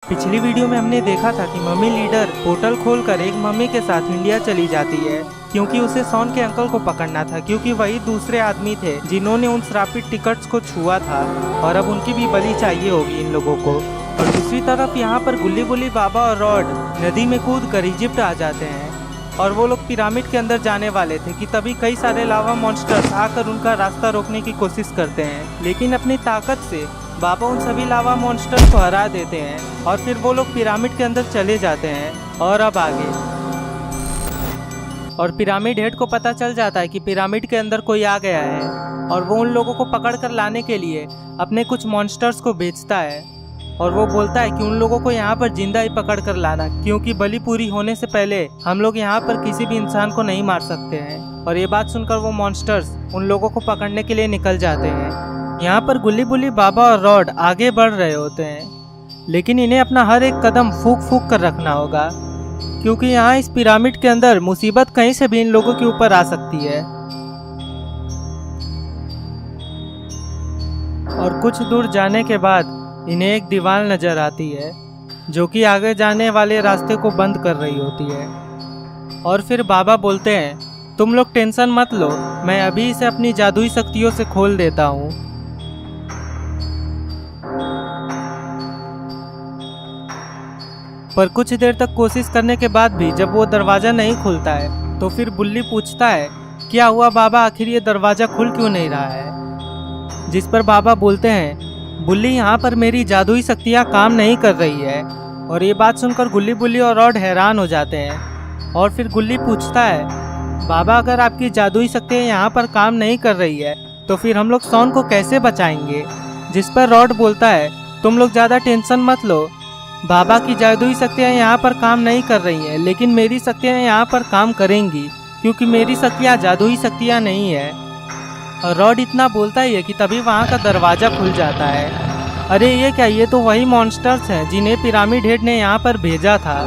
पिछली वीडियो में हमने देखा था कि मम्मी लीडर पोर्टल खोलकर एक मम्मी के साथ इंडिया चली जाती है क्योंकि उसे सॉन के अंकल को पकड़ना था, क्योंकि वही दूसरे आदमी थे जिन्होंने उन श्रापित टिकट्स को छुआ था और अब उनकी भी बलि चाहिए होगी इन लोगों को। और दूसरी तरफ यहाँ पर गुल्ली बुल्ली बाबा और रॉड नदी में कूद कर इजिप्ट आ जाते हैं और वो लोग पिरामिड के अंदर जाने वाले थे कि तभी कई सारे लावा मॉन्स्टर्स आकर उनका रास्ता रोकने की कोशिश करते हैं, लेकिन अपनी ताकत से बाबा उन सभी लावा मॉन्स्टर्स को हरा देते हैं और फिर वो लोग पिरामिड के अंदर चले जाते हैं। और अब आगे और पिरामिड हेड को पता चल जाता है कि पिरामिड के अंदर कोई आ गया है और वो उन लोगों को पकड़ कर लाने के लिए अपने कुछ मॉन्स्टर्स को भेजता है और वो बोलता है कि उन लोगों को यहाँ पर जिंदा ही पकड़ कर लाना, क्योंकि बलि पूरी होने से पहले हम लोग यहाँ पर किसी भी इंसान को नहीं मार सकते हैं। और ये बात सुनकर वो मॉन्स्टर्स उन लोगों को पकड़ने के लिए निकल जाते हैं। यहाँ पर गुल्ली बुल्ली बाबा और रॉड आगे बढ़ रहे होते हैं, लेकिन इन्हें अपना हर एक कदम फूक फूक कर रखना होगा, क्योंकि यहाँ इस पिरामिड के अंदर मुसीबत कहीं से भी इन लोगों के ऊपर आ सकती है। और कुछ दूर जाने के बाद इन्हें एक दीवार नजर आती है जो कि आगे जाने वाले रास्ते को बंद कर रही होती है। और फिर बाबा बोलते हैं, तुम लोग टेंशन मत लो, मैं अभी इसे अपनी जादुई शक्तियों से खोल देता हूँ। पर कुछ देर तक कोशिश करने के बाद भी जब वो दरवाज़ा नहीं खुलता है तो फिर बुल्ली पूछता है, क्या हुआ बाबा, आखिर ये दरवाज़ा खुल क्यों नहीं रहा है? जिस पर बाबा बोलते हैं, बुल्ली यहाँ पर मेरी जादुई शक्तियाँ काम नहीं कर रही है। और ये बात सुनकर गुल्ली बुल्ली और रॉड हैरान हो जाते हैं। और फिर गुल्ली पूछता है, बाबा अगर आपकी जादुई शक्तियाँ यहाँ पर काम नहीं कर रही है तो फिर हम लोग सॉन को कैसे बचाएंगे? जिस पर रॉड बोलता है, तुम लोग ज़्यादा टेंशन मत लो, बाबा की जादुई शक्तियाँ यहाँ पर काम नहीं कर रही हैं, लेकिन मेरी शक्तियाँ यहाँ पर काम करेंगी, क्योंकि मेरी शक्तियाँ जादुई शक्तियाँ नहीं है। और रॉड इतना बोलता ही है कि तभी वहाँ का दरवाज़ा खुल जाता है। अरे ये क्या, ये तो वही मॉन्स्टर्स हैं जिन्हें पिरामिड हेड ने यहाँ पर भेजा था।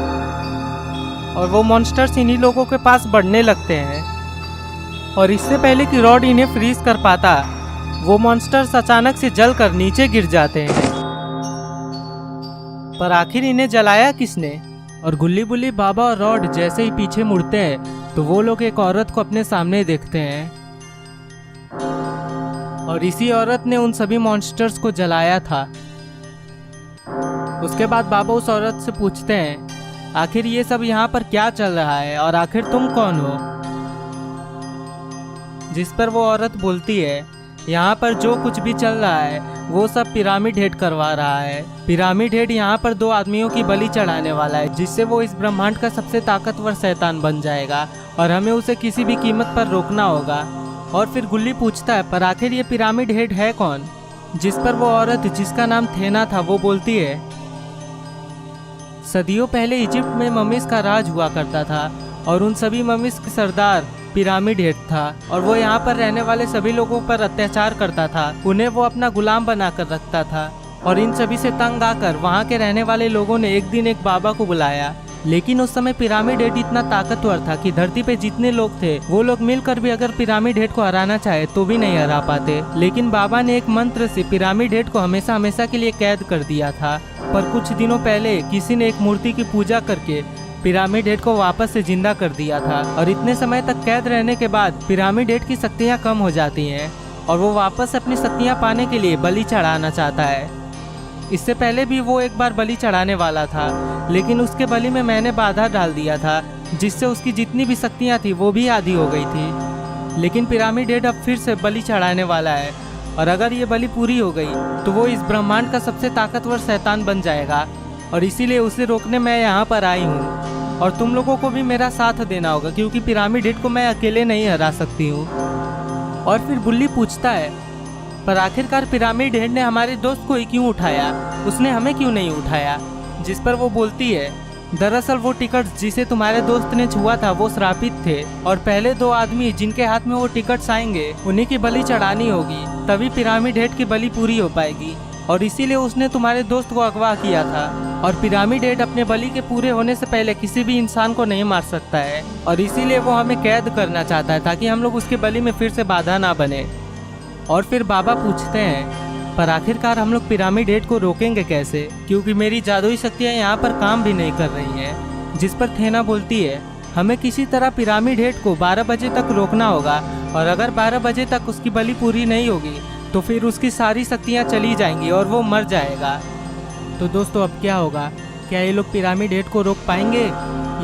और वो मॉन्स्टर्स इन्हीं लोगों के पास बढ़ने लगते हैं। और इससे पहले कि रॉड इन्हें फ्रीज कर पाता, वो मॉन्स्टर्स अचानक से जल कर नीचे गिर जाते हैं। पर आखिर इन्हें जलाया किसने? और गुल्ली बुल्ली बाबा और रॉड जैसे ही पीछे मुड़ते हैं तो वो लोग एक औरत को अपने सामने देखते हैं और इसी औरत ने उन सभी मॉन्स्टर्स को जलाया था। उसके बाद बाबा उस औरत से पूछते हैं, आखिर ये सब यहाँ पर क्या चल रहा है और आखिर तुम कौन हो? जिस पर वो औरत बोलती है, यहाँ पर जो कुछ भी चल रहा है वो सब पिरामिड हेड करवा रहा है। पिरामिड हेड यहाँ पर 2 आदमियों की बलि चढ़ाने वाला है, जिससे वो इस ब्रह्मांड का सबसे ताकतवर शैतान बन जाएगा और हमें उसे किसी भी कीमत पर रोकना होगा। और फिर गुल्ली पूछता है, पर आखिर ये पिरामिड हेड है कौन? जिस पर वो औरत जिसका नाम थेना था वो बोलती है, सदियों पहले इजिप्ट में मम्मीज का राज हुआ करता था और उन सभी मम्मीज के सरदार पिरामिड हेड था और वो यहाँ पर रहने वाले सभी लोगों पर अत्याचार करता था, उन्हें वो अपना गुलाम बनाकर रखता था। और इन सभी से तंग आकर वहाँ के रहने वाले लोगों ने एक दिन एक बाबा को बुलाया, लेकिन उस समय पिरामिड हेड इतना ताकतवर था कि धरती पे जितने लोग थे वो लोग मिलकर भी अगर पिरामिड हेड को हराना चाहे तो भी नहीं हरा पाते। लेकिन बाबा ने एक मंत्र से पिरामिड हेड को हमेशा हमेशा के लिए कैद कर दिया था। पर कुछ दिनों पहले किसी ने एक मूर्ति की पूजा करके पिरामिड हेड को वापस से जिंदा कर दिया था और इतने समय तक कैद रहने के बाद पिरामिड हेड की शक्तियाँ कम हो जाती हैं और वो वापस अपनी शक्तियाँ पाने के लिए बलि चढ़ाना चाहता है। इससे पहले भी वो एक बार बलि चढ़ाने वाला था, लेकिन उसके बलि में मैंने बाधा डाल दिया था, जिससे उसकी जितनी भी शक्तियाँ थी वो भी आधी हो गई थी। लेकिन पिरामिड हेड अब फिर से बलि चढ़ाने वाला है और अगर ये बलि पूरी हो गई तो वो इस ब्रह्मांड का सबसे ताकतवर शैतान बन जाएगा और इसीलिए उसे रोकने मैं यहाँ पर आई हूँ। और तुम लोगों को भी मेरा साथ देना होगा, क्योंकि पिरामिड हेड को मैं अकेले नहीं हरा सकती हूँ। और फिर बुल्ली पूछता है, पर आखिरकार पिरामिड हेड ने हमारे दोस्त को ही क्यों उठाया, उसने हमें क्यों नहीं उठाया? जिस पर वो बोलती है, दरअसल वो टिकट्स जिसे तुम्हारे दोस्त ने छुआ था वो श्रापित थे और पहले 2 आदमी जिनके हाथ में वो टिकट्स आएंगे उन्हीं की बलि चढ़ानी होगी, तभी पिरामिड हेड की बलि पूरी हो पाएगी। और इसीलिए उसने तुम्हारे दोस्त को अगवा किया था और पिरामिड हेड अपने बलि के पूरे होने से पहले किसी भी इंसान को नहीं मार सकता है और इसीलिए वो हमें कैद करना चाहता है ताकि हम लोग उसके बलि में फिर से बाधा ना बने। और फिर बाबा पूछते हैं, पर आखिरकार हम लोग पिरामिड हेड को रोकेंगे कैसे, क्योंकि मेरी जादुई शक्तियाँ यहाँ पर काम भी नहीं कर रही हैं। जिस पर थेना बोलती है हमें किसी तरह पिरामिड हेड को 12 बजे तक रोकना होगा, और अगर 12 बजे तक उसकी बलि पूरी नहीं होगी तो फिर उसकी सारी शक्तियाँ चली जाएंगी और वो मर जाएगा। तो दोस्तों अब क्या होगा, क्या ये लोग पिरामिड हेड को रोक पाएंगे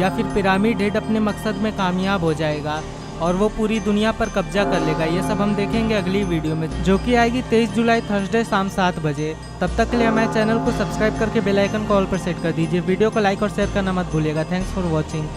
या फिर पिरामिड हेड अपने मकसद में कामयाब हो जाएगा और वो पूरी दुनिया पर कब्जा कर लेगा। ये सब हम देखेंगे अगली वीडियो में, जो कि आएगी 23 जुलाई थर्सडे शाम 7 बजे। तब तक के लिए हमारे चैनल को सब्सक्राइब करके बेल आइकन को ऑल पर सेट कर दीजिए। वीडियो को लाइक और शेयर करना मत भूलिएगा। Thanks for watching.